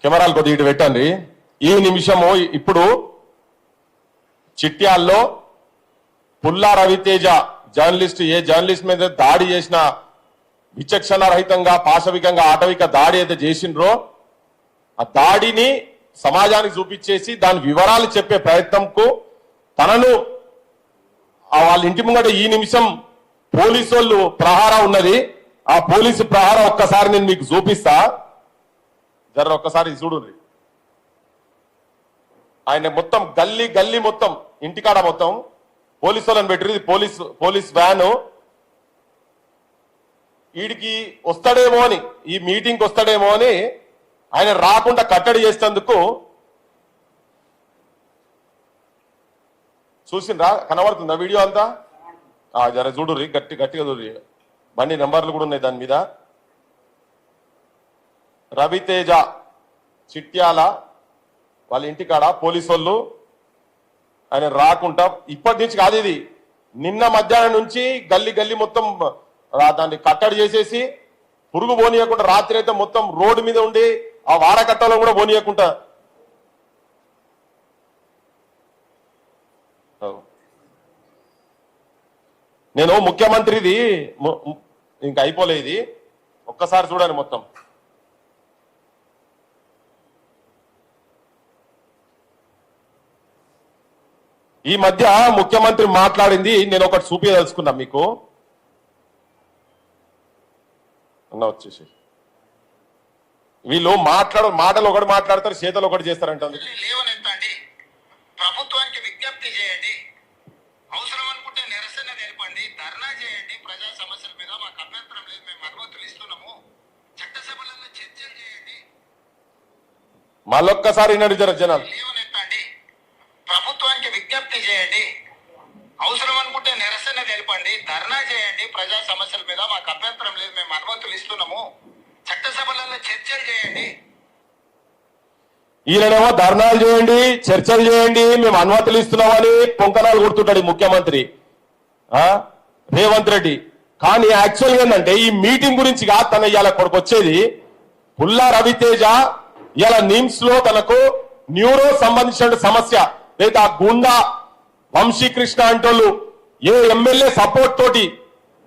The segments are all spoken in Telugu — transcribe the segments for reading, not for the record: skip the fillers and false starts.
కెమెరాలు కొద్దిగా ఇటు పెట్టండి. ఈ నిమిషము ఇప్పుడు చిట్యాల్లో పుల్లా రవితేజ జర్నలిస్ట్ ఏ జర్నలిస్ట్ మీద దాడి చేసిన విచక్షణ రహితంగా పాశవికంగా ఆటవిక దాడి అయితే చేసిండ్రో ఆ దాడిని సమాజానికి చూపించేసి దాని వివరాలు చెప్పే ప్రయత్నంకు తనను వాళ్ళ ఇంటి ముంగట ఈ నిమిషం పోలీసు వాళ్ళు ప్రహార ఉన్నది. ఆ పోలీసు ప్రహార ఒక్కసారి నేను మీకు చూపిస్తా, జర ఒక్కసారి చూడండి. ఆయన మొత్తం గల్లీ గల్లీ మొత్తం ఇంటికాడ మొత్తం పోలీసు వాళ్ళని పెట్టింది. పోలీస్ వ్యాను వీడికి వస్తాడేమో అని, ఈ మీటింగ్కి వస్తాడేమో అని ఆయన రాకుండా కట్టడి చేసేందుకు చూసిండ్రా, కనబడుతుందా వీడియో అంతా? జర చూడుర్రి, గట్టిగా చూడ్రి. బండి నెంబర్లు కూడా ఉన్నాయి దాని మీద. రవితేజ చిట్యాల వాళ్ళ ఇంటికాడ పోలీసు వాళ్ళు ఆయన రాకుండా, ఇప్పటి నుంచి కాదు ఇది, నిన్న మధ్యాహ్నం నుంచి గల్లీ గల్లీ మొత్తం దాన్ని కట్టడి చేసేసి పురుగు పోనీయకుండా రాత్రి అయితే మొత్తం రోడ్డు మీద ఉండి ఆ వారకట్టలో కూడా పోనీయకుండా. నేను ముఖ్యమంత్రిది ఇంకా అయిపోలే, ఇది ఒక్కసారి చూడండి మొత్తం. ఈ మధ్య ముఖ్యమంత్రి మాట్లాడింది నేను ఒకటి చూపించదలుచుకున్నా మీకు. అన్న వచ్చేసి వీళ్ళు మాటలు ఒకటి మాట్లాడతారు, చేతలు ఒకటి చేస్తారంట. లేవనెత్తండి, ప్రభుత్వానికి విజ్ఞప్తి చేయండి, అవసరం అనుకుంటే నిరసన తెలపండి, ధర్నా చేయండి. ప్రజా సమస్యల మీద మాకు అభ్యంతరం లేదు, మేము అనుమతులు ఇస్తున్నాము. చట్టసభలలో చర్చలు చేయండి. మళ్ళొక్కసారి వినండి జనాలు. లేవనెత్తండి, ప్రభుత్వానికి విజ్ఞప్తి చేయండి, అవసరం అనుకుంటే నిరసన తెలపండి, ధర్నా చేయండి. ప్రజా సమస్యల మీద మాకు అభ్యంతరం లేదు, మేము అనుమతులు ఇస్తున్నాము. చట్టసభలలో చర్చలు చేయండి. ఈయనేమో ధర్నాలు చేయండి, చర్చలు చేయండి, మేము అనుమతులు ఇస్తున్నామని పొంకనాలు కొడుతుంటాడు ఈ ముఖ్యమంత్రి రేవంత్ రెడ్డి. కానీ యాక్చువల్గా ఏంటంటే ఈ మీటింగ్ గురించి కాదు తన ఇవాళ కొడుకు వచ్చేది. పుల్లా రవితేజ ఇవాళ నిమ్స్ లో తనకు న్యూరో సంబంధించిన సమస్య లేదా ఆ గుండా వంశీకృష్ణ అంటోళ్ళు ఏ ఎమ్మెల్యే సపోర్ట్ తోటి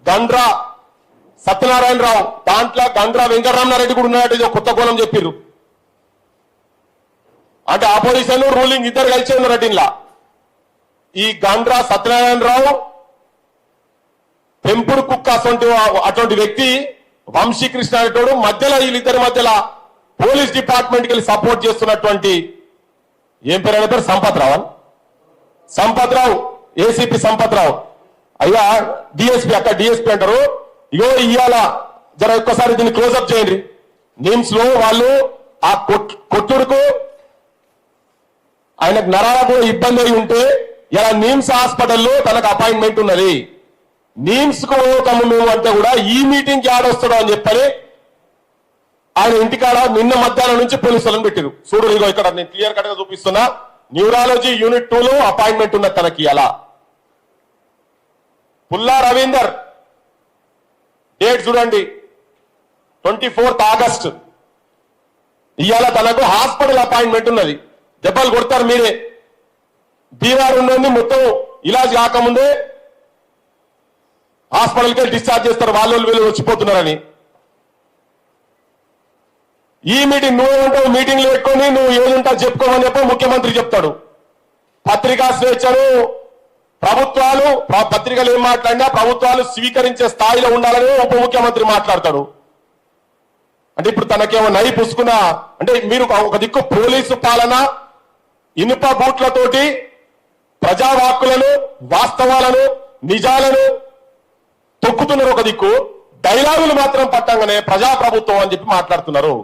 గండ్రా సత్యనారాయణరావు, దాంట్లో గండ్రా వెంకటరామనారెడ్డి కూడా ఉన్నట్టు కొత్త కోణం చెప్పిర్రు. అంటే ఆపోజిషన్ రూలింగ్ ఇద్దరు కలిసి ఉన్నారు. ఇలా ఈ గండ్రా సత్యనారాయణరావు పెంపుడు కుక్క అటువంటి వ్యక్తి వంశీకృష్ణ అనేటోడు మధ్యలో వీళ్ళిద్దరి మధ్యలో పోలీస్ డిపార్ట్మెంట్కి వెళ్ళి సపోర్ట్ చేస్తున్నటువంటి ఏం పేరు అనే పేరు సంపత్ రావు, ఏసీపీ సంపత్ రావు. అయ్యా డిఎస్పీ, అక్కడ డిఎస్పీ అంటారు. ఇగో ఇవాళ జర ఒక్కసారి దీన్ని క్లోజప్ చేయండి. నిమ్స్ లో వాళ్ళు ఆ కొట్టుడుకు ఆయనకు నరాలకు ఇబ్బంది అయి ఉంటే ఇలా నిమ్స్ హాస్పిటల్లో తనకు అపాయింట్మెంట్ ఉన్నది. నిమ్స్ కు పోతాము మేము అంటే కూడా ఈ మీటింగ్ కి ఆడొస్తాడు అని చెప్పని ఆయన ఇంటికాడ నిన్న మధ్యాహ్నం నుంచి పోలీసులను పెట్టారు. చూడు ఇగో ఇక్కడ నేను క్లియర్ కట్ గా చూపిస్తున్నా. న్యూరాలజీ యూనిట్ 2 లో అపాయింట్మెంట్ ఉన్నది తనకి. అలా పుల్లా రవీందర్ డేట్ చూడండి, 24th ఆగస్ట్. ఇవాళ తనకు హాస్పిటల్ అపాయింట్మెంట్ ఉన్నది. దెబ్బలు కొడతారు మీరే. బీఆర్ ఉన్నది మొత్తం ఇలాజ్ కాకముందే హాస్పిటల్కి వెళ్ళి డిశ్చార్జ్ చేస్తారు, వాళ్ళు వీళ్ళు వచ్చిపోతున్నారని. ఈ మీటింగ్ నువ్వేమంటావు, మీటింగ్లు పెట్టుకొని నువ్వు ఏదుంటావు చెప్పుకోమని చెప్పి ముఖ్యమంత్రి చెప్తాడు. పత్రికా స్వేచ్ఛను ప్రభుత్వాలు పత్రికలు ఏం మాట్లాడినా ప్రభుత్వాలు స్వీకరించే స్థాయిలో ఉండాలని ఉప ముఖ్యమంత్రి మాట్లాడతాడు. అంటే ఇప్పుడు తనకేమో నై పుసుకున్నా అంటే మీరు ఒక దిక్కు పోలీసు పాలన ఇనుప బూట్లతోటి ప్రజావాక్కులను వాస్తవాలను నిజాలను తొక్కుతున్నారు. ఒక దిక్కు డైలాగులు మాత్రం పట్టంగానే ప్రజాప్రభుత్వం అని చెప్పి మాట్లాడుతున్నారు.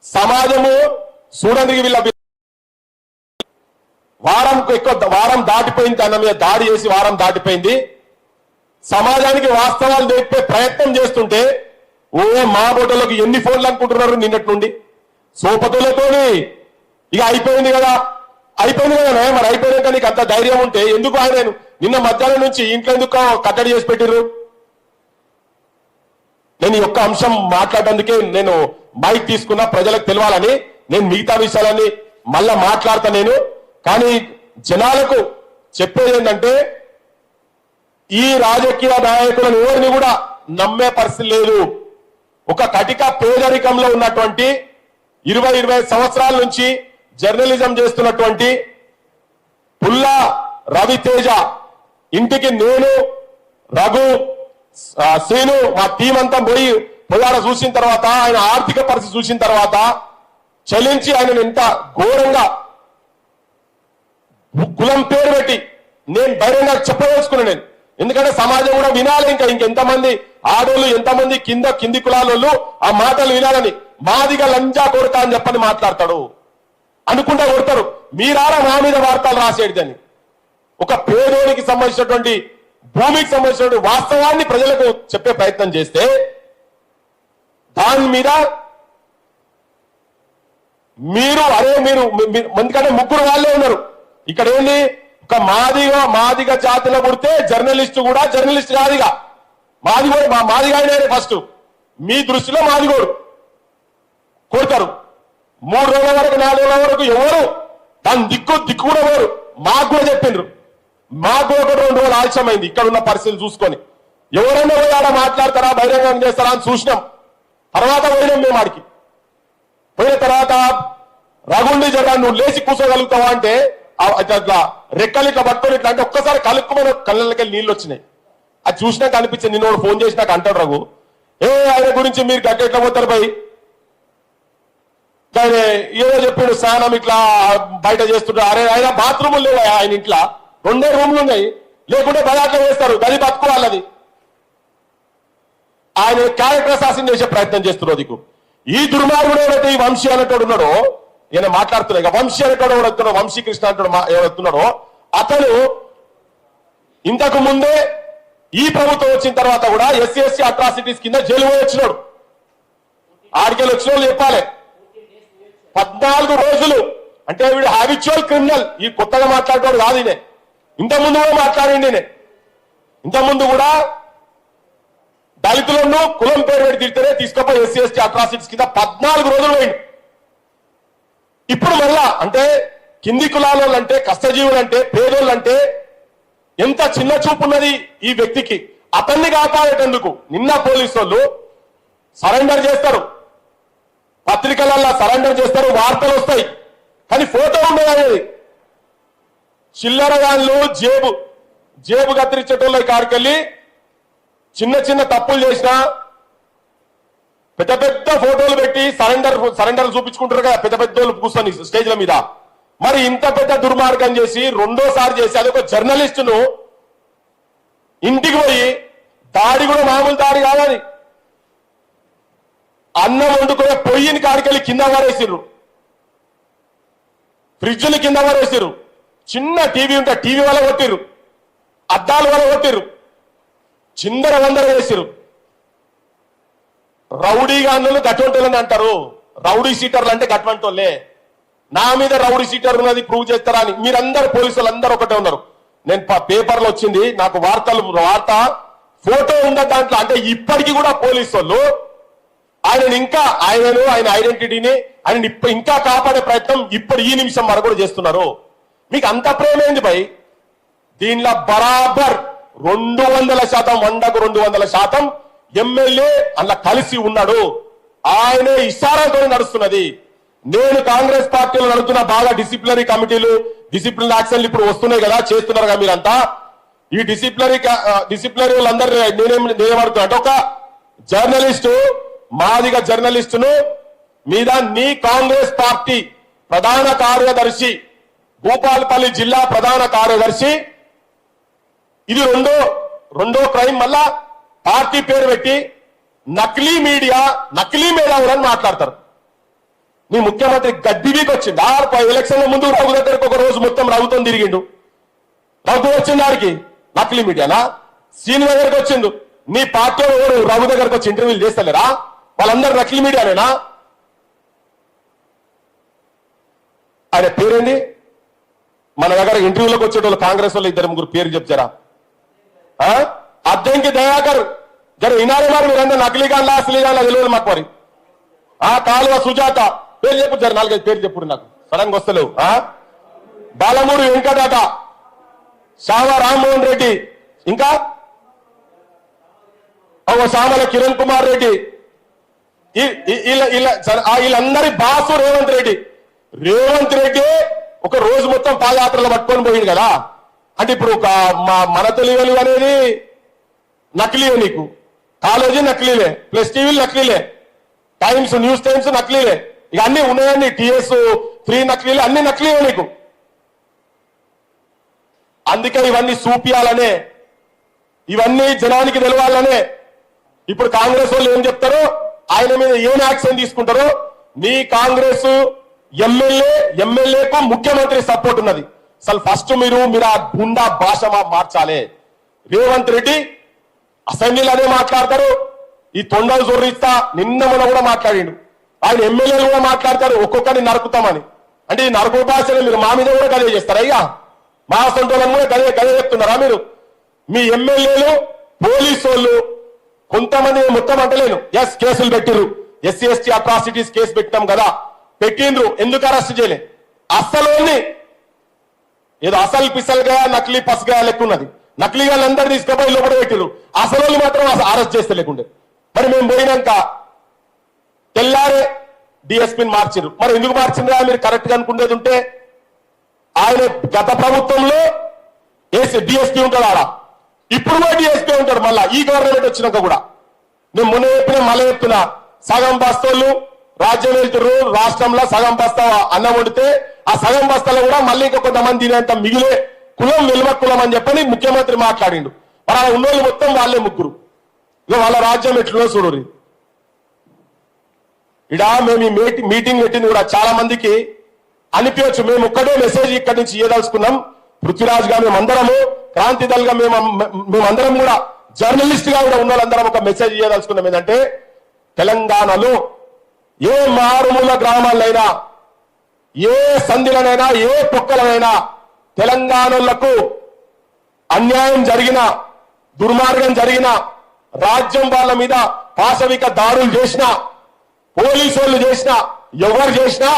సమాజము చూడండి, వీళ్ళ వారం దాటిపోయింది, తన మీద దాడి చేసి వారం దాటిపోయింది. సమాజానికి వాస్తవాలు చెప్పే ప్రయత్నం చేస్తుంటే మా బోటలోకి ఎన్ని ఫోన్లు అనుకుంటున్నారు నిన్నటి నుండి. సోపతులతోని ఇక అయిపోయింది కదా మరి అయిపోయాక నీకు అంత ధైర్యం ఉంటే ఎందుకు ఆయన నిన్న మధ్యాహ్నం నుంచి ఇంట్లో ఎందుకు కట్టడి చేసి పెట్టిర్రు? నేను ఈ ఒక్క అంశం మాట్లాడేందుకే నేను మైక్ తీసుకున్నా, ప్రజలకు తెలవాలని. నేను మిగతా విషయాలన్నీ మళ్ళా మాట్లాడతా నేను. కానీ జనాలకు చెప్పేది ఏంటంటే ఈ రాజకీయ నాయకులను ఎవరిని కూడా నమ్మే పరిస్థితి లేదు. ఒక కటిక పేదరికంలో ఉన్నటువంటి 20 సంవత్సరాల నుంచి జర్నలిజం చేస్తున్నటువంటి పుల్లా రవితేజ ఇంటికి నేను, రఘు, శ్రీను మా టీం అంతా పోయాడ చూసిన తర్వాత, ఆయన ఆర్థిక పరిస్థితి చూసిన తర్వాత చలించి ఆయన ఎంత ఘోరంగా కులం పేరు పెట్టి నేను బహిరంగ చెప్పదలుచుకున్నాను నేను. ఎందుకంటే సమాజం కూడా వినాలి. ఇంకెంతమంది ఆడోళ్ళు, ఎంతమంది కింది కులాలోళ్ళు ఆ మాటలు వినాలని. మాదిగా లంజా కొడతా అని చెప్పని మాట్లాడతాడు, అనుకుంటా కొడతారు. మీరారా మా మీద వార్తలు రాసేదని. ఒక పేదోనికి సంబంధించినటువంటి భూమికి సంబంధించినటువంటి వాస్తవాన్ని ప్రజలకు చెప్పే ప్రయత్నం చేస్తే దాని మీద మీరు ఎందుకంటే ముగ్గురు వాళ్ళే ఉన్నారు ఇక్కడ. ఏంటి, ఒక మాదిగ జాతిలో పుడితే జర్నలిస్టు కూడా జర్నలిస్ట్ కాదుగా. మాదిగానే ఫస్ట్ మీ దృష్టిలో మాదిగోడు కొడతారు. 3 రోజుల వరకు 4 రోజుల వరకు ఎవరు దాని దిక్కు కూడా ఎవరు మాకు కూడా చెప్పిండ్రు. మాకు ఒక 2 రోజులు ఆలస్యమైంది ఇక్కడ ఉన్న పరిస్థితులు చూసుకొని. ఎవరైనా పోయి ఆడ మాట్లాడతారా, బహిరంగం చేస్తారా అని చూసినాం. తర్వాత పోయినాం మేము ఆడికి. పోయిన తర్వాత రఘుండి జగ నువ్వు లేచి కూర్చోగలుగుతావా అంటే అట్లా రెక్కలు ఇట్లా పట్టుకొని ఇట్లా అంటే ఒక్కసారి కలుక్కుమని కళ్ళకి నీళ్ళు వచ్చినాయి. అది చూసినాక అనిపించింది. నిన్న ఫోన్ చేసి నాకు అంటాడు రఘు, ఆయన గురించి మీరు గడ్డ ఎట్లా పోతారు పోయి ఏదో చెప్పాడు, స్నానం ఇట్లా బయట చేస్తుంటారు. అరే ఆయన బాత్రూములు లేవు ఆయన ఇంట్లో, 2 రూమ్లు ఉన్నాయి. లేకుంటే బలాట్లో వేస్తారు, గది బతుకోవాలది. ఆయన క్యారెక్టర్ అసాసిన్ చేసే ప్రయత్నం చేస్తున్నారు. దిక్కు ఈ దుర్మార్గుడు ఎవరైతే ఈ వంశీ అనేటోడు ఉన్నాడో, ఈయన మాట్లాడుతున్నాయి ఇక వంశీ అనేటోడు ఎవడొస్తున్నాడో, వంశీ కృష్ణ అంటాడు ఎవడొస్తున్నాడో, అతను ఇంతకు ముందే ఈ ప్రభుత్వం వచ్చిన తర్వాత కూడా SC/ST అట్రాసిటీస్ కింద జైలు పోయి వచ్చినాడు. ఆడికెళ్ళి వచ్చిన వాళ్ళు చెప్పాలి 14 రోజులు. అంటే వీడు హ్యాబిచువల్ క్రిమినల్. ఈ కొత్తగా మాట్లాడేవాడు కాదు ఈయన. ఇంతకుముందు కూడా మాట్లాడింది ఈయన. ఇంతకుముందు కూడా దళితులను కులం పేరు పెట్టి తిడితేనే తీసుకుపోయి SC/ST అట్రాసిటీస్ కింద 14 రోజులు పోయింది. ఇప్పుడు మళ్ళా అంటే కింది కులాలు అంటే, కష్టజీవులు అంటే, పేదోళ్ళు అంటే ఎంత చిన్న చూపు ఉన్నది ఈ వ్యక్తికి. అతన్ని కాపాడేటందుకు నిన్న పోలీసు వాళ్ళు సరెండర్ చేస్తారు, పత్రికలలో సరెండర్ చేస్తారు, వార్తలు వస్తాయి. కానీ ఫోటో ఉండదు అనేది. చిల్లరగాళ్ళు జేబు కత్తిరించేటోళ్ళ కాడికెళ్ళి చిన్న తప్పులు చేసినా పెద్ద ఫోటోలు పెట్టి సరెండర్ చూపించుకుంటారు కదా పెద్ద కూర్చొని స్టేజ్ల మీద. మరి ఇంత పెద్ద దుర్మార్గం చేసి రెండోసారి చేసి అదొక జర్నలిస్టును ఇంటికి పోయి దాడి కూడా మామూలు దాడి కాదని, అన్నం వండుకునే పొయ్యిని కాడికెళ్ళి కింద పడేసిర్రు, ఫ్రిడ్జ్ని కింద పడేసిర్రు, చిన్న టీవీ ఉంటే టీవీ వల్ల కొట్టిర్రు, అద్దాల వల్ల కొట్టిర్రు, చిందర వందర వేసిరు. రౌడీగాన్లు గట్వంటోళ్ళని అంటారు. రౌడీ సీటర్లు అంటే గట్వంటోళ్ళే. నా మీద రౌడీ సీటర్ ఉన్నది ప్రూవ్ చేస్తారా అని మీరందరూ పోలీసులు అందరూ ఒకటే ఉన్నారు. నేను పేపర్లో వచ్చింది నాకు వార్త ఫోటో ఉన్న దాంట్లో. అంటే ఇప్పటికీ కూడా పోలీసు వాళ్ళు ఆయన ఐడెంటిటీని ఆయన ఇంకా కాపాడే ప్రయత్నం ఇప్పుడు ఈ నిమిషం వరకు కూడా చేస్తున్నారు. మీకు అంత ప్రేమైంది భయ్. దీనిలో బరాబర్ 200%, 100కు 200% ఎమ్మెల్యే అలా కలిసి ఉన్నాడు. ఆయనే ఇషారాతో నడుస్తున్నది. నేను కాంగ్రెస్ పార్టీలో నడుస్తున్న బాగా డిసిప్లినరీ కమిటీలు, డిసిప్లిన్ యాక్షన్లు ఇప్పుడు వస్తున్నాయి కదా, చేస్తున్నారు కదా మీరంతా. ఈ డిసిప్లినరీ వాళ్ళందరూ నేనేమడుతున్నా అంటే ఒక జర్నలిస్టు, మాదిగ జర్నలిస్టును మీద నీ కాంగ్రెస్ పార్టీ ప్రధాన కార్యదర్శి, భూపాలపల్లి జిల్లా ప్రధాన కార్యదర్శి, ఇది రెండో క్రైమ్. మళ్ళా పార్టీ పేరు పెట్టి నకిలీ మీడియా, నకిలీ మేధావులని మాట్లాడతారు. నీ ముఖ్యమంత్రి గడ్డివీకి వచ్చింది. ఎలక్షన్ల ముందు రఘు దగ్గరకు ఒక రోజు మొత్తం రఘుతో తిరిగిండు. రఘు వచ్చింది ఆడికి నకిలీ మీడియానా? సీని దగ్గరకు వచ్చిండు. నీ పార్టీ ఎవరు రఘు దగ్గరకు వచ్చి ఇంటర్వ్యూలు చేస్తలేరా? వాళ్ళందరూ నకిలీ మీడియానేనా? ఆయన పేరేంది? మన దగ్గర ఇంటర్వ్యూలోకి వచ్చేటోళ్ళు కాంగ్రెస్ వాళ్ళు 2-3 పేరు చెప్తారా? అద్దంకి దయాకర్ జర వినాలి మరి మీరందరూ. నకిలీగాన్లా అసలీగాన్లా తెలియదు మాకు మరి. కాలువ సుజాత పేరు చెప్పు జర 4-5 పేరు చెప్పు నాకు సడన్ గా వస్తలేవు. బాలమూరు వెంకటాట, శామ రామ్మోహన్ రెడ్డి, ఇంకా శామల కిరణ్ కుమార్ రెడ్డి, వీళ్ళందరి బాసు రేవంత్ రెడ్డి. రేవంత్ రెడ్డి ఒక రోజు మొత్తం పాదయాత్రలు పట్టుకొని పోయింది కదా. అంటే ఇప్పుడు మన తెలియలు అనేది నకిలీయే, నీకు కాలేజీ నకిలీలే, ప్లస్ టీవీలు నకిలీలే, టైమ్స్ న్యూస్ టైమ్స్ నకిలీలే, ఇక అన్ని ఉన్నాయని టీఎస్ ఫ్రీ నకిలీలే, అన్ని నకిలీయే నీకు. అందుకే ఇవన్నీ చూపియాలనే, ఇవన్నీ జనానికి తెలవాలనే. ఇప్పుడు కాంగ్రెస్ వాళ్ళు ఏం చెప్తారో, ఆయన మీద ఏం యాక్షన్ తీసుకుంటారో. నీ కాంగ్రెస్ ఎమ్మెల్యేకు ముఖ్యమంత్రి సపోర్ట్ ఉన్నది. అసలు ఫస్ట్ మీరు ఆ గుండా భాష మార్చాలి. రేవంత్ రెడ్డి అసెంబ్లీలో అదే మాట్లాడతారు, ఈ తొండలు జొర్రిస్తా నిన్న మొన్న కూడా మాట్లాడిండు. ఆయన ఎమ్మెల్యేలు కూడా మాట్లాడతారు ఒక్కొక్కరిని నరుకుతామని. అంటే ఈ నరుకు భాషను మీరు మా మీద కూడా గదే చేస్తారా? అయ్యా మా సొంతలను కూడా గదే చెప్తున్నారా మీరు? మీ ఎమ్మెల్యేలు పోలీసు వాళ్ళు కొంతమంది మొత్తం అంటలేను, ఎస్ కేసులు పెట్టిరు, ఎస్సీ ఎస్టీ అట్రాసిటీస్ కేసు పెట్టినాం కదా, పెట్టిండ్రు, ఎందుకు అరెస్ట్ చేయలే? అసలు ఏదో అసలు పిసలుగా నకిలీ పసుగా లెక్కున్నది. నకిలీగా అందరు తీసుకుపోయి లోపల పెట్టిరు, అసలు మాత్రం అరెస్ట్ చేస్తే లేకుండే. మరి మేము పోయినాక తెల్లారే డిఎస్పీని మార్చిరు. మరి ఎందుకు మార్చిందా మీరు కరెక్ట్ గా అనుకునేది ఉంటే? ఆయన గత ప్రభుత్వంలో డిఎస్పీ ఉంటాడు ఆడ, ఇప్పుడు కూడా డిఎస్పీ ఉంటాడు. మళ్ళా ఈ గవర్నమెంట్ వచ్చినాక కూడా నేను మొన్న చెప్పిన మళ్ళీ చెప్తున్నా, సగం బస్తోళ్ళు రాజ్యం వెళ్తున్నారు, రాష్ట్రంలో సగం బస్తా అన్నం వండితే ఆ సగం బస్తాలో కూడా మళ్ళీ ఇంకా కొంతమంది తినేంత మిగిలే కులం వెలుమ కులం అని చెప్పని ముఖ్యమంత్రి మాట్లాడిండు. మరి అలా ఉన్నోళ్ళు మొత్తం వాళ్ళే ముగ్గురు. ఇక వాళ్ళ రాజ్యం ఎట్లులో చూడరు. ఇడా మేము ఈ మీటింగ్ పెట్టింది కూడా చాలా మందికి అనిపించచ్చు, మేము ఒక్కటే మెసేజ్ ఇక్కడి నుంచి ఇవ్వదలుచుకున్నాం. పృథ్వీరాజ్ గా మేమందరము, క్రాంతి దళ్ గా మేమందరం కూడా, జర్నలిస్ట్ గా కూడా ఉన్న వాళ్ళందరం ఒక మెసేజ్ ఇవ్వదలుచుకున్నాం. ఏంటంటే తెలంగాణలో ఏ మారుమూల గ్రామాలైనా, ఏ సంధిలనైనా, ఏ పొక్కలనైనా తెలంగాణలకు అన్యాయం జరిగిన, దుర్మార్గం జరిగిన, రాజ్యం వాళ్ళ మీద పాశవిక దాడులు చేసిన, పోలీసు వాళ్ళు చేసిన, ఎవరు చేసినా,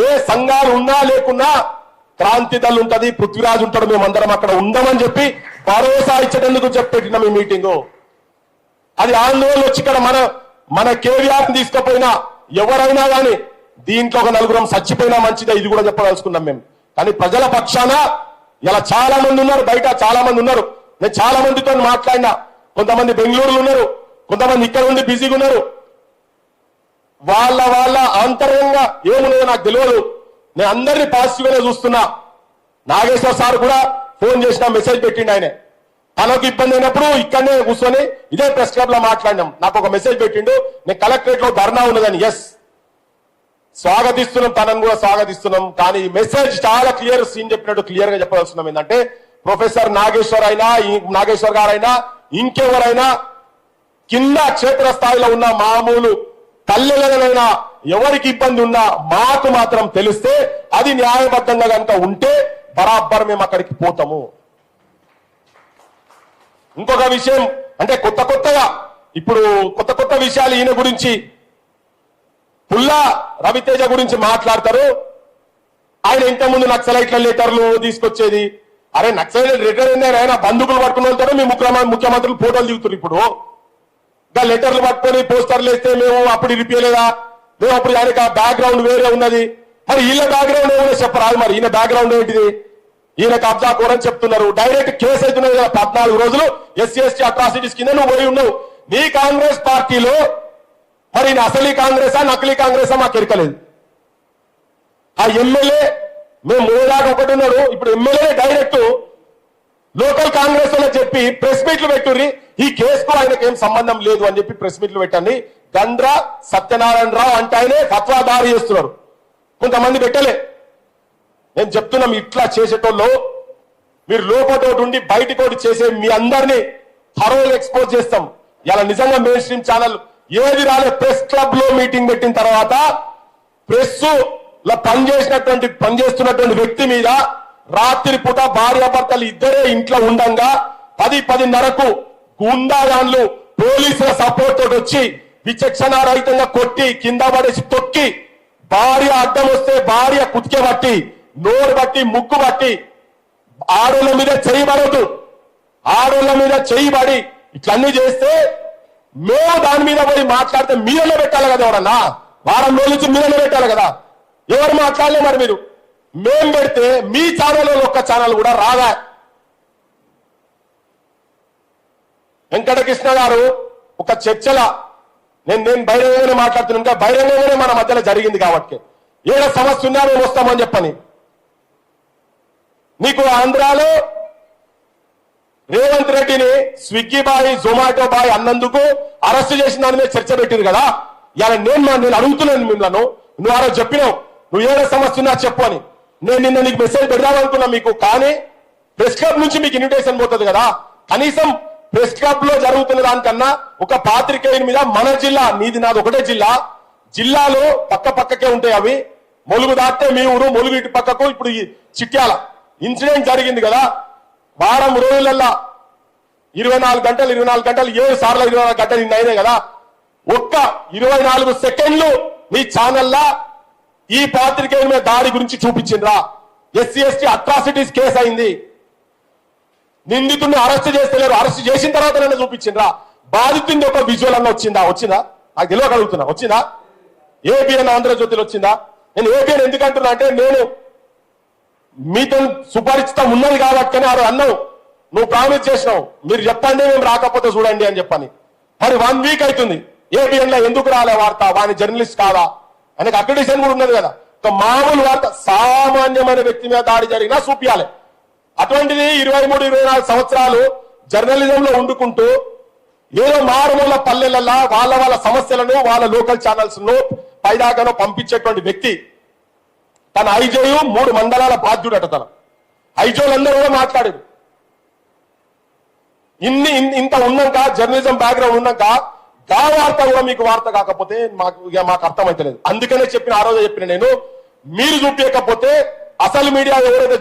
ఏ సంఘాలు ఉన్నా లేకున్నా క్రాంతి దళ్ ఉంటది, పృథ్వీరాజ్ ఉంటాడు, మేమందరం అక్కడ ఉందామని చెప్పి భరోసా ఇచ్చేటందుకు చెప్పెట్టినాం ఈ మీటింగు. అది ఆందోళన వచ్చి ఇక్కడ మన కేవీఆర్ తీసుకుపోయినా ఎవరైనా కానీ దీంట్లో ఒక నలుగురం చచ్చిపోయినా మంచిదే, ఇది కూడా చెప్పదలుచుకున్నాం మేము. కానీ ప్రజల పక్షాన ఇలా చాలా మంది ఉన్నారు, బయట చాలా మంది ఉన్నారు. నేను చాలా మందితో మాట్లాడినా, కొంతమంది బెంగళూరులో ఉన్నారు, కొంతమంది ఇక్కడ ఉండి బిజీగా ఉన్నారు. వాళ్ళ అంతరంగా ఏమున్నదో నాకు తెలియదు. నేను అందరినీ పాజిటివ్ గా చూస్తున్నా. నాగేశ్వర్ సార్ కూడా ఫోన్ చేసిన, మెసేజ్ పెట్టిండు. ఆయన తనకు ఇబ్బంది అయినప్పుడు ఇక్కడనే కూర్చొని ఇదే ప్రెస్ క్లబ్ లో మాట్లాడినాం. నాకు ఒక మెసేజ్ పెట్టిండు, నేను కలెక్టరేట్ లో ధర్నా ఉన్నదని. ఎస్, స్వాగతిస్తున్నాం, తనను కూడా స్వాగతిస్తున్నాం. కానీ ఈ మెసేజ్ చాలా క్లియర్, సీన్ చెప్పినట్టు క్లియర్ గా చెప్పవలసినాం. ఏంటంటే ప్రొఫెసర్ నాగేశ్వర్ గారైనా ఇంకెవరైనా కింద క్షేత్ర స్థాయిలో ఉన్న మామూలు తల్లిలైనా ఎవరికి ఇబ్బంది ఉన్నా మాకు మాత్రం తెలిస్తే, అది న్యాయబద్ధంగా కనుక ఉంటే బరాబర్ మేము అక్కడికి పోతాము. ఇంకొక విషయం అంటే ఇప్పుడు కొత్త విషయాలు ఈయన గురించి, పుల్లా రవితేజ గురించి మాట్లాడతారు. ఆయన ఇంతకుముందు నక్సలైట్ల లెటర్లు తీసుకొచ్చేది. అరే నక్సలైట్ లెటర్ ఏంటంటే ఆయన బంధుకులు పట్టుకుని వెళ్తారు, మీ ముఖ్యమంత్రులు ఫోటోలు దిగుతారు. ఇప్పుడు ఇంకా లెటర్లు పట్టుకొని పోస్టర్లు వేస్తే మేము అప్పుడు ఇరిపియలేదా, మేము అప్పుడు ఆయనకి ఆ బ్యాక్గ్రౌండ్ వేరే ఉన్నది. మరి ఈయన బ్యాక్గ్రౌండ్ ఏమో చెప్పరాదు. మరి ఈయన బ్యాక్గ్రౌండ్ ఏంటిది? ఈయన కబ్జా కోరని చెప్తున్నారు. డైరెక్ట్ కేసు అవుతున్నది కదా, 14 రోజులు ఎస్సీ ఎస్టీ అట్రాసిటీస్ కింద నువ్వు పోయి ఉన్నావు. నీ కాంగ్రెస్ పార్టీలో మరి అసలీ కాంగ్రెసా నకిలీ కాంగ్రెసా మాకు ఎరకలేదు. ఆ ఎమ్మెల్యే మేము మూడాక ఒకటి ఉన్నాడు, ఇప్పుడు ఎమ్మెల్యే డైరెక్ట్ లోకల్ కాంగ్రెస్ లో చెప్పి ప్రెస్ మీట్లు పెట్టుర్రి, ఈ కేసుకు ఆయనకి ఏం సంబంధం లేదు అని చెప్పి ప్రెస్ మీట్లు పెట్టండి. గండ్ర సత్యనారాయణ రావు అంటే ఆయనే ఫత్వా దారి చేస్తున్నారు. కొంతమంది పెట్టలే. నేను చెప్తున్నాం, ఇట్లా చేసేటోళ్ళు మీరు లోపతోటి ఉండి బయటతోటి చేసే మీ అందరినీ థరోగా ఎక్స్పోజ్ చేస్తాం. ఇలా నిజంగా మెయిన్ స్ట్రీమ్ ఛానల్ ఏది రాలే. ప్రెస్ క్లబ్ లో మీటింగ్ పెట్టిన తర్వాత ప్రెస్ లో పనిచేస్తున్నటువంటి వ్యక్తి మీద రాత్రి పూట భార్యాభర్తలు ఇద్దరే ఇంట్లో ఉండంగా 10-10:30కు గుండాగాన్లు పోలీసుల సపోర్ట్ తోటి వచ్చి విచక్షణారహితంగా కొట్టి కింద పడేసి తొక్కి భార్య అడ్డం వస్తే భార్య కుతికే బట్టి, నోరు బట్టి, ముక్కు బట్టి ఆడోళ్ళ మీద చేయబడదు, ఆడోళ్ళ మీద చేయబడి ఇట్లన్నీ చేస్తే మేము దాని మీద పోయి మాట్లాడితే మీరనే పెట్టాలి కదా, ఎవరన్నా వారం రోజుల నుంచి మీరనే పెట్టాలి కదా. ఎవరు మాట్లాడలే మరి మీరు. మేం పెడితే మీ ఛానల్ ఒక్క ఛానల్ కూడా రాదా? వెంకటకృష్ణ గారు ఒక చర్చల నేను బహిరంగంగానే మాట్లాడుతున్నాను, ఇంకా బహిరంగంగానే మన మధ్యలో జరిగింది కాబట్టి ఏదో సమస్య ఉన్నా మేము వస్తామని చెప్పని. నీకు ఆంధ్రాలో రేవంత్ రెడ్డిని స్విగ్గీ బాయ్, జొమాటో బాయ్ అన్నందుకు అరెస్ట్ చేసిన దాని మీద చర్చ పెట్టింది కదా. ఇలా నేను అడుగుతున్నాను మిమ్మల్ని, నువ్వు ఆ రోజు చెప్పినావు నువ్వు ఏదో సమస్య ఉన్నా చెప్పు అని. నేను నిన్న నీకు మెసేజ్ పెడదామనుకున్నా మీకు, కానీ ప్రెస్ క్లబ్ నుంచి మీకు ఇన్విటేషన్ పోతుంది కదా. కనీసం ప్రెస్ క్లబ్ లో జరుగుతున్న దానికన్నా ఒక పాత్రికేయుని మీద మన జిల్లా, నీది నాది ఒకటే జిల్లా, జిల్లాలో పక్క పక్కకే ఉంటాయి అవి. మొలుగు దాటితే మీ ఊరు, మొలుగు ఇటు పక్కకు. ఇప్పుడు ఈ చిట్యాల ఇన్సిడెంట్ జరిగింది కదా, వారం రోజులల్లా 24 గంటలు 7 సార్లు 24 గంటలు ఇన్ని అయినాయి కదా. ఒక్క 24 సెకండ్లు మీ ఛానల్లా ఈ పాత్రికేయుని మీద దాడి గురించి చూపించిండ్రా? ఎస్సీ ఎస్టీ అట్రాసిటీస్ కేసు అయింది, నిందితుడిని అరెస్ట్ చేస్తలేరు, అరెస్ట్ చేసిన తర్వాత నన్ను చూపించిండ్రా? బాధితుంది ఒక విజువల్ అన్న వచ్చిందా? నాకు తెలియగలుగుతున్నా, వచ్చిందా? ఏబిఎన్ ఆంధ్రజ్యోతిలో వచ్చిందా? నేను ఏబిఎన్ ఎందుకు అంటున్నా అంటే, నేను మీతో సుపరిచితం ఉన్నది కాబట్టి ఆ అన్నావు, నువ్వు ప్రామిస్ చేసినావు మీరు చెప్పండి మేము రాకపోతే చూడండి అని చెప్పని. మరి 1 వీక్ అవుతుంది, ఏబిఎన్ లో ఎందుకు రాలే వార్త? వాని జర్నలిస్ట్ కాదా? ఆయనకు అక్రిడిషన్ కూడా ఉన్నది కదా. ఒక మామూలు వార్త, సామాన్యమైన వ్యక్తి మీద దాడి జరిగినా చూపించాలి. అటువంటిది 23-24 సంవత్సరాలు జర్నలిజంలో వండుకుంటూ ఏదో మారుమూల పల్లెలలో వాళ్ళ సమస్యలను వాళ్ళ లోకల్ ఛానల్స్ లో పైదాకానో పంపించేటువంటి వ్యక్తి. తన ఐజోయు 3 మండలాల బాధ్యుడట. తన ఐజోలందరూ కూడా మాట్లాడారు. ఇంత ఉన్నాక, జర్నలిజం బ్యాక్గ్రౌండ్ ఉన్నాక గా వార్త కూడా మీకు వార్త కాకపోతే మాకు అర్థమైతలేదు. అందుకనే చెప్పిన, ఆ రోజు చెప్పిన నేను, మీరు చూపించకపోతే అసలు మీడియా ఎవరైతే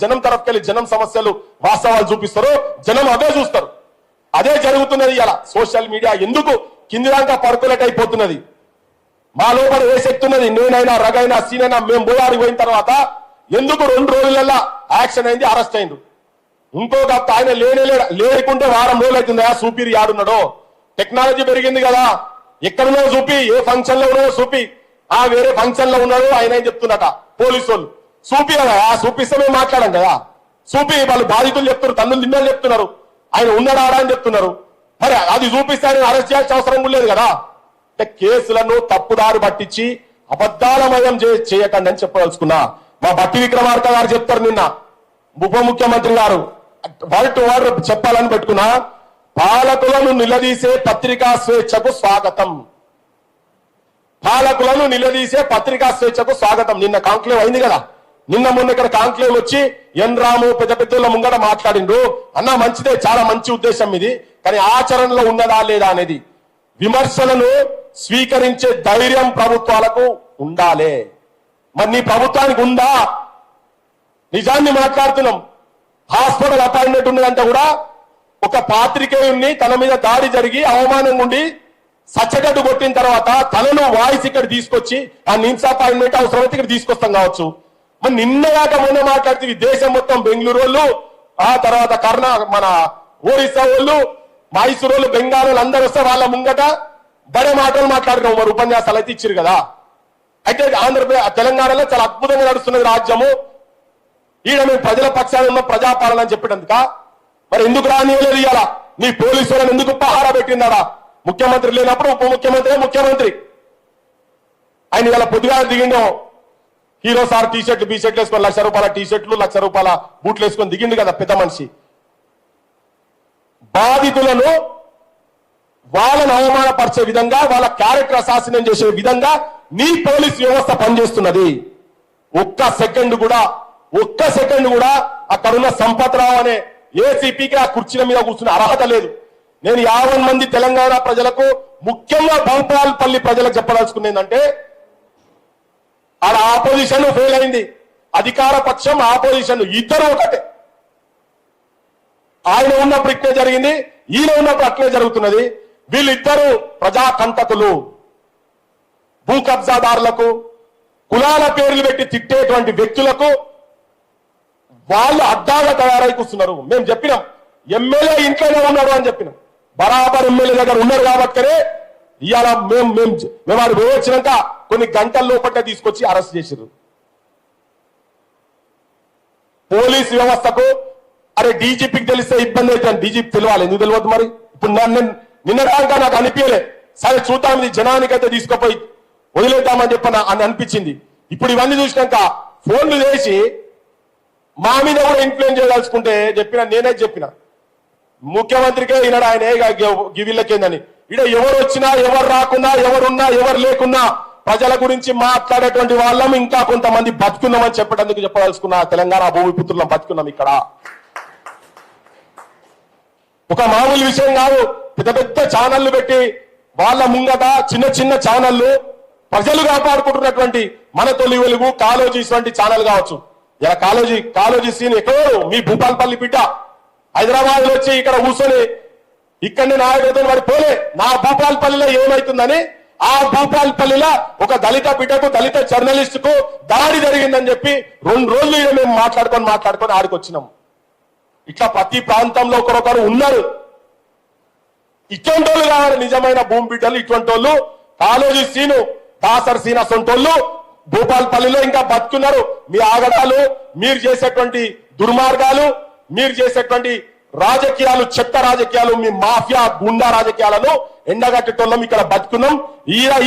జనం తరఫుకెళ్ళి జనం సమస్యలు వాస్తవాలు చూపిస్తారో జనం అవే చూస్తారు. అదే జరుగుతున్నది ఇలా. సోషల్ మీడియా ఎందుకు కింది దాకా పర్కులేట్ అయిపోతున్నది? మా లోపల ఏ శక్తి ఉన్నది? నేనైనా, రగైనా, సీనైనా మేము బోయారికి పోయిన తర్వాత ఎందుకు 2 రోజులలో యాక్షన్ అయింది, అరెస్ట్ అయిండు. ఇంకొక ఆయన లేకుంటే వారం రోజులు అవుతుందా సూపీరి యాడున్నాడో? టెక్నాలజీ పెరిగింది కదా, ఎక్కడున్నో చూపి, ఏ ఫంక్షన్ లో ఉన్నాడో చూపి, వేరే ఫంక్షన్ లో ఉన్నాడు ఆయన అని చెప్తున్నట పోలీసు వాళ్ళు. చూపి కదా, చూపిస్తే మేము మాట్లాడాం కదా. చూపి వాళ్ళు బాధితులు చెప్తున్నారు, తన్నులు నిన్నలు చెప్తున్నారు, ఆయన ఉన్నాడా అని చెప్తున్నారు. మరి అది చూపిస్తే ఆయన అరెస్ట్ చేయాల్సిన అవసరం కూడా లేదు కదా. అంటే కేసులను తప్పుదారి పట్టించి అబద్ధాలమయం చేయకండి అని చెప్పదలుచుకున్నా. మా బట్టి విక్రమార్క గారు చెప్తారు, నిన్న ఉప ముఖ్యమంత్రి గారు వర్డ్ టు వర్డ్ చెప్పాలని పెట్టుకున్నా. పాలకులను నిలదీసే పత్రికా స్వేచ్ఛకు స్వాగతం. పాలకులను నిలదీసే పత్రికా స్వేచ్ఛకు స్వాగతం. నిన్న కాంక్లేవ్ అయింది కదా, నిన్న మొన్న ఇక్కడ కాంక్లేవ్ వచ్చి ఎన్ రాము పెద్ద పెద్దల ముంగట మాట్లాడిండు. అన్నా మంచిదే, చాలా మంచి ఉద్దేశం ఇది, కానీ ఆచరణలో ఉన్నదా లేదా అనేది. విమర్శలను స్వీకరించే ధైర్యం ప్రభుత్వాలకు ఉండాలి. మరి నీ ప్రభుత్వానికి ఉందా? నిజాన్ని మాట్లాడుతున్నాం. హాస్పిటల్ అపాయింట్మెంట్ ఉన్నదంటే కూడా ఒక పాత్రికేయుణ్ణి తన మీద దాడి జరిగి అవమానంగా ఉండి సచ్చగడ్డు కొట్టిన తర్వాత తనను వాయిస్ ఇక్కడ తీసుకొచ్చి ఆ నిమ్స్ అపాయింట్మెంట్ అవసరమైతే ఇక్కడ తీసుకొస్తాం కావచ్చు. మరి నిన్నగాక మొన్న మాట్లాడుతుంది దేశం మొత్తం, బెంగళూరు వాళ్ళు, ఆ తర్వాత మన ఒరిస్సా వాళ్ళు, మైసూరు వాళ్ళు, బెంగాల్ వాళ్ళు అందరూ వస్తే వాళ్ళ ముంగట బడే మాటలు మాట్లాడుతున్నాం. మరి ఉపన్యాసాలు అయితే ఇచ్చారు కదా. అయితే ఆంధ్రప్రదేశ్, తెలంగాణలో చాలా అద్భుతంగా నడుస్తున్నది రాజ్యము. ఈడ మేము ప్రజల పక్షాన ఉన్న ప్రజాపాలన అని చెప్పేటందుక మరి ఎందుకు రానియలేదు? ఇవాళ నీ పోలీసు వాళ్ళని ఎందుకు పహారా పెట్టిందాడా? ముఖ్యమంత్రి లేనప్పుడు ఉప ముఖ్యమంత్రి ఆయన ఇలా పొద్దుగా దిగిండో హీరో సార్ టీషర్ట్లు బీషర్ట్లు వేసుకొని ₹1,00,000 టీషర్ట్లు ₹1,00,000 బూట్లు వేసుకొని దిగిండు కదా పెద్ద మనిషి. బాధితులను వాళ్ళను అవమానపరిచే విధంగా, వాళ్ళ క్యారెక్టర్ అసాసినం చేసే విధంగా నీ పోలీస్ వ్యవస్థ పనిచేస్తున్నది. ఒక్క సెకండ్ కూడా అక్కడున్న సంపత్రావు అనే ఏసీపీకి ఆ కుర్చీల మీద కూర్చునే అర్హత లేదు. నేను 50 మంది తెలంగాణ ప్రజలకు, ముఖ్యంగా భూపాల్పల్లి ప్రజలకు చెప్పదలుచుకున్న ఏంటంటే, ఆడ ఆపోజిషన్ ఫెయిల్ అయింది, అధికార పక్షం ఆపోజిషన్ ఇద్దరు ఒకటే. ఆయన ఉన్నప్పుడు ఇట్లే జరిగింది, ఈయన ఉన్నప్పుడు అట్లే జరుగుతున్నది. వీళ్ళిద్దరూ ప్రజాకంటకులు, భూ కబ్జాదారులకు, కులాల పేర్లు పెట్టి తిట్టేటువంటి వ్యక్తులకు వాళ్ళు అడ్డాగా తయారై కూర్చున్నారు. మేము చెప్పినాం ఎమ్మెల్యే ఇంట్లోనే ఉన్నాడు అని చెప్పినాం. బరాబర్ ఎమ్మెల్యే దగ్గర ఉన్నారు కాబట్టే ఇవాళ మేము ఆడు వచ్చినాక కొన్ని గంటల లోపల తీసుకొచ్చి అరెస్ట్ చేశారు. పోలీస్ వ్యవస్థకు అరే డీజీపీకి తెలిస్తే ఇబ్బంది అవుతుంది, డీజీపీ తెలియాలి, ఎందుకు తెలియదు మరి. ఇప్పుడు నిన్న దాకా నాకు అనిపించలే, సరే చూద్దాం ఇది జనానికైతే తీసుకుపోయి వదిలేద్దామని చెప్పి అని అనిపించింది. ఇప్పుడు ఇవన్నీ చూసినాక ఫోన్లు చేసి మా మీద కూడా ఇన్ఫ్లుయెన్స్ చేయదలుచుకుంటే నేనే చెప్పిన ముఖ్యమంత్రికే ఈనాడు ఆయన వీళ్ళకేందని. ఇడ ఎవరు వచ్చినా ఎవరు రాకున్నా ఎవరున్నా ఎవరు లేకున్నా ప్రజల గురించి మాట్లాడేటువంటి వాళ్ళం ఇంకా కొంతమంది బతుకున్నామని చెప్పడానికి చెప్పదలుచుకున్నా. తెలంగాణ భూమిపుత్రులం బతుకున్నాం. ఇక్కడ ఒక మామూలు విషయం కాదు, పెద్ద పెద్ద ఛానళ్లు పెట్టి వాళ్ళ ముంగట చిన్న చిన్న ఛానళ్లు ప్రజలు కాపాడుకుంటున్నటువంటి మన తొలి వెలుగు, కాలోజీస్ వంటి ఛానల్ కావచ్చు. ఇలా కాలోజీ సీన్ ఎక్కడో మీ భూపాలపల్లి బిడ్డ హైదరాబాద్ లో వచ్చి ఇక్కడ కూర్చొని ఇక్కడనే నాయకులతో వాడి పోలే నా భూపాలపల్లిలో ఏమైతుందని ఆ భూపాలపల్లిలో ఒక దళిత బిడ్డకు దళిత జర్నలిస్ట్ కు దాడి జరిగిందని చెప్పి 2 రోజులు మేము మాట్లాడుకొని ఆడికొచ్చినాం. ఇట్లా ప్రతి ప్రాంతంలో ఒకరొకరు ఉన్నారు. ఇటువంటి వాళ్ళు కావాలి నిజమైన భూమి బిడ్డలు. ఇటువంటి వాళ్ళు కాలోజీ సీను, దాసర్ సీన్ అసొంటోళ్ళు భూపాలపల్లిలో ఇంకా బతుకున్నారు. మీ ఆగడాలు, మీరు చేసేటువంటి దుర్మార్గాలు, మీరు చేసేటువంటి రాజకీయాలు, చెత్త రాజకీయాలు, మీ మాఫియా గుండా రాజకీయాలను ఎండగట్టేటోళ్ళం ఇక్కడ బతుకున్నాం.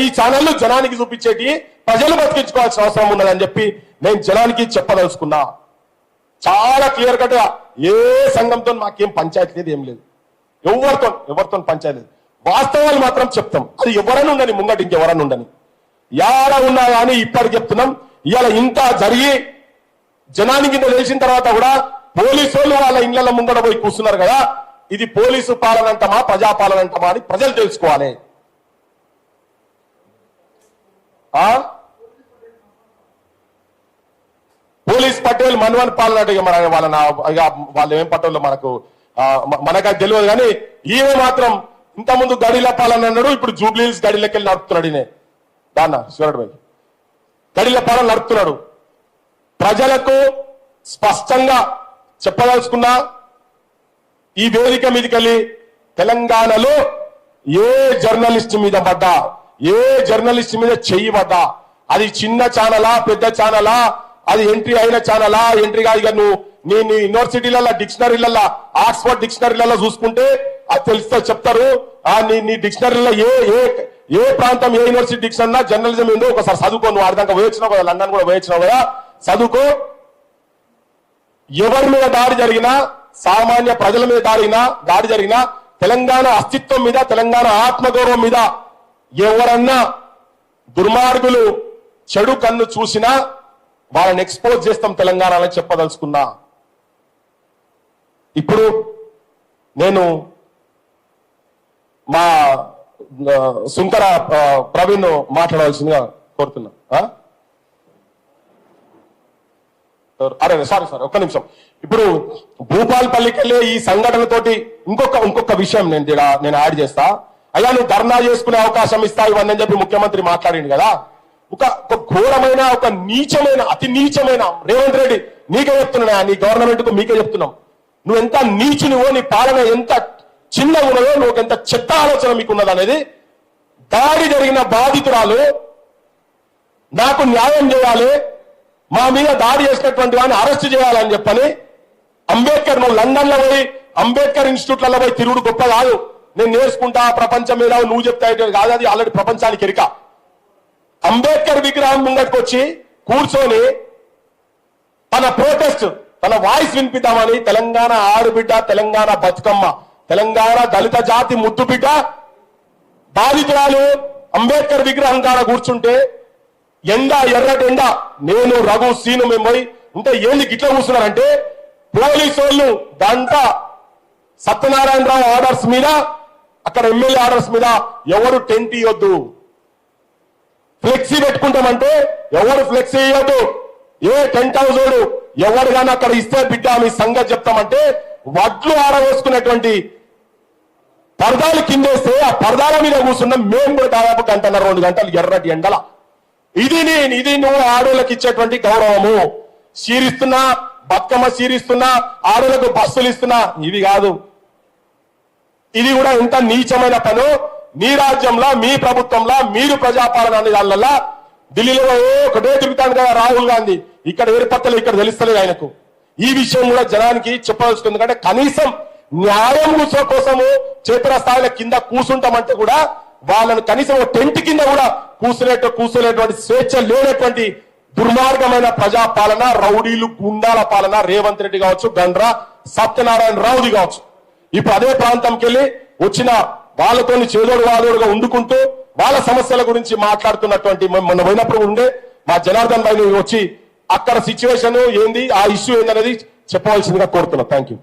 ఈ ఛానళ్లు జనానికి చూపించేటి ప్రజలు బతికించుకోవాల్సిన అవసరం ఉన్నదని చెప్పి నేను జనానికి చెప్పదలుచుకున్నా. చాలా క్లియర్ కట్ గా ఏ సంఘంతో మాకేం పంచాయతీ లేదు, ఏం లేదు, ఎవరితో పంచాయతీ లేదు. వాస్తవాలు మాత్రం చెప్తాం. అది ఎవరన్నా ఉండని, ముంగటి ఇంకెవరన్నా ఉండని, యాడ ఉన్నా కానీ ఇప్పటికి చెప్తున్నాం. ఇవాళ ఇంత జరిగి జనానికి ఇంత తెలిసిన తర్వాత కూడా పోలీసు వాళ్ళు వాళ్ళ ఇళ్ల ముంగడ పోయి కూర్చున్నారు కదా. ఇది పోలీసు పాలన అంటమా ప్రజాపాలన అంటమా అని ప్రజలు తెలుసుకోవాలి. పోలీస్ పటేల్ మన్వన్ పాలన వాళ్ళు ఏం పటేళ్ళు మనకు తెలియదు. కానీ ఈమె మాత్రం ఇంతకుముందు గడిల పాలన అన్నాడు, ఇప్పుడు జూబ్లీహిల్స్ గడిలోకి వెళ్ళి నడుపుతున్నాడు. ఈయన దాన్న శివరెడ్డి భాయ్ గడిల పాలన నడుపుతున్నాడు. ప్రజలకు స్పష్టంగా చెప్పదలుచుకున్నా, ఈ వేదిక మీదకెళ్ళి తెలంగాణలో ఏ జర్నలిస్ట్ మీద పడ్డా, ఏ జర్నలిస్ట్ మీద చెయ్యి పడ్డా, అది చిన్న ఛానలా పెద్ద ఛానలా, అది ఎంట్రీ అయిన ఛానలా ఎంట్రీ కాదు. నువ్వు నీ యూనివర్సిటీలలో డిక్షనరీలలో ఆక్స్ఫర్డ్ డిక్షనరీలలో చూసుకుంటే అది తెలుస్తా చెప్తారు. నీ డిక్షనరీలో ఏ ప్రాంతం ఏ యూనివర్సిటీ డిక్షనరీ జర్నలిజం ఏందో ఒకసారి చదువుకో. నువ్వు ఆడదాకా పోయొచ్చినావు కదా, లండన్ కూడా పోయొచ్చినావు కదా, చదువుకో. ఎవరి మీద దాడి జరిగినా, సామాన్య ప్రజల మీద దాడి జరిగినా, తెలంగాణ అస్తిత్వం మీద, తెలంగాణ ఆత్మగౌరవం మీద ఎవరన్నా దుర్మార్గులు చెడు కన్ను చూసినా వాళ్ళని ఎక్స్పోజ్ చేస్తాం తెలంగాణలో చెప్పదలుచుకున్నా. ఇప్పుడు నేను మా సుంకర ప్రవీణ్ మాట్లాడవలసిందిగా కోరుతున్నా. అరే సారీ ఒక్క నిమిషం. ఇప్పుడు భూపాలపల్లికి వెళ్ళే ఈ సంఘటనతోటి ఇంకొక విషయం నేను యాడ్ చేస్తా. అయ్యా నువ్వు ధర్నా చేసుకునే అవకాశం ఇస్తా ఇవన్నీ అని చెప్పి ముఖ్యమంత్రి మాట్లాడింది కదా. ఒక ఘోరమైన, ఒక నీచమైన, అతి నీచమైన రేవంత్ రెడ్డి నీకే చెప్తున్నా, నీ గవర్నమెంట్ కు మీకే చెప్తున్నాం. నువ్వు ఎంత నీచునివో, నీ పాలన ఎంత చిన్నగా ఉన్నదో, నువ్వు ఎంత చెత్త ఆలోచన మీకున్నది అనేది. దాడి జరిగిన బాధితురాలు నాకు న్యాయం చేయాలి, మా మీద దాడి చేసినటువంటి వాడిని అరెస్ట్ చేయాలని చెప్పని అంబేద్కర్, నువ్వు లండన్ లో పోయి అంబేద్కర్ ఇన్స్టిట్యూట్లలో పోయి తిరుగుడు గొప్ప కాదు. నేను నేర్చుకుంటా ప్రపంచం మీద నువ్వు చెప్తా కాదు, అది ఆల్రెడీ ప్రపంచానికి ఎరిక. అంబేద్కర్ విగ్రహం ముంగటికి వచ్చి కూర్చొని తన ప్రొటెస్ట్, తన వాయిస్ వినిపిద్దామని తెలంగాణ ఆడబిడ్డ, తెలంగాణ బతుకమ్మ, తెలంగాణ దళిత జాతి ముద్దు బిడ్డ బాధితురాలు అంబేద్కర్ విగ్రహం కాడ కూర్చుంటే ఎర్రటి ఎండ, నేను రఘు సీను మేము పోయి ఉంటే ఏంది గిట్లా కూర్చున్నారంటే పోలీసు వాళ్ళు దంట సత్యనారాయణరావు ఆర్డర్స్ మీద, అక్కడ ఎమ్మెల్యే ఆర్డర్స్ మీద ఎవరు టెంట్ ఇవ్వద్దు, ఫ్లెక్సీ పెట్టుకుంటామంటే ఎవరు ఫ్లెక్సీ ఇవ్వద్దు, ఏ టెంట్ హౌస్ వాడు ఎవరు కానీ అక్కడ ఇస్తే బిడ్డ మీ సంగతి చెప్తామంటే వడ్లు ఆరవేసుకునేటువంటి పరదాలు కిందేస్తే ఆ పరదాల మీద కూర్చున్న మేము కూడా దాదాపు 1.5 2 గంటలు ఎర్రటి ఎండల ఇది నువ్వు ఆడోళ్ళకి ఇచ్చేటువంటి గౌరవము. సీరిస్తున్నా, బతుకమ్మ సీరిస్తున్నా, ఆడోళ్ళకు బస్సులు ఇస్తున్నా, ఇది కాదు. ఇది కూడా ఎంత నీచమైన పను. మీ రాజ్యంలో, మీ ప్రభుత్వంలో మీరు ప్రజాపాలన అనే దానివల్ల ఢిల్లీలో ఒకటే తిరుగుతాడు కదా రాహుల్ గాంధీ. ఇక్కడ ఏర్పత్తలు ఇక్కడ తెలుస్తలేదు ఆయనకు. ఈ విషయం కూడా జనానికి చెప్పవలసింది. ఎందుకంటే కనీసం న్యాయం కోసము క్షేత్రస్థాయిల కింద కూర్చుంటామంటే కూడా వాళ్ళను కనీసం ఒక టెంట్ కింద కూడా కూర్చునేటువంటి స్వేచ్ఛ లేనటువంటి దుర్మార్గమైన ప్రజాపాలన, రౌడీలు, గుండాల పాలన రేవంత్ రెడ్డి కావచ్చు, గండ్రా సత్యనారాయణ రావుది కావచ్చు. ఇప్పుడు అదే ప్రాంతంకి వెళ్ళి వచ్చిన వాళ్ళతో చేదోడు వాదోడుగా ఉండుకుంటూ వాళ్ళ సమస్యల గురించి మాట్లాడుతున్నటువంటి మొన్న పోయినప్పుడు ఉండే మా జనార్దన్ భాయ్ వచ్చి అక్కడ సిచ్యువేషన్ ఏంది, ఆ ఇష్యూ ఏందనేది చెప్పవలసిందిగా కోరుతున్నా. Thank you.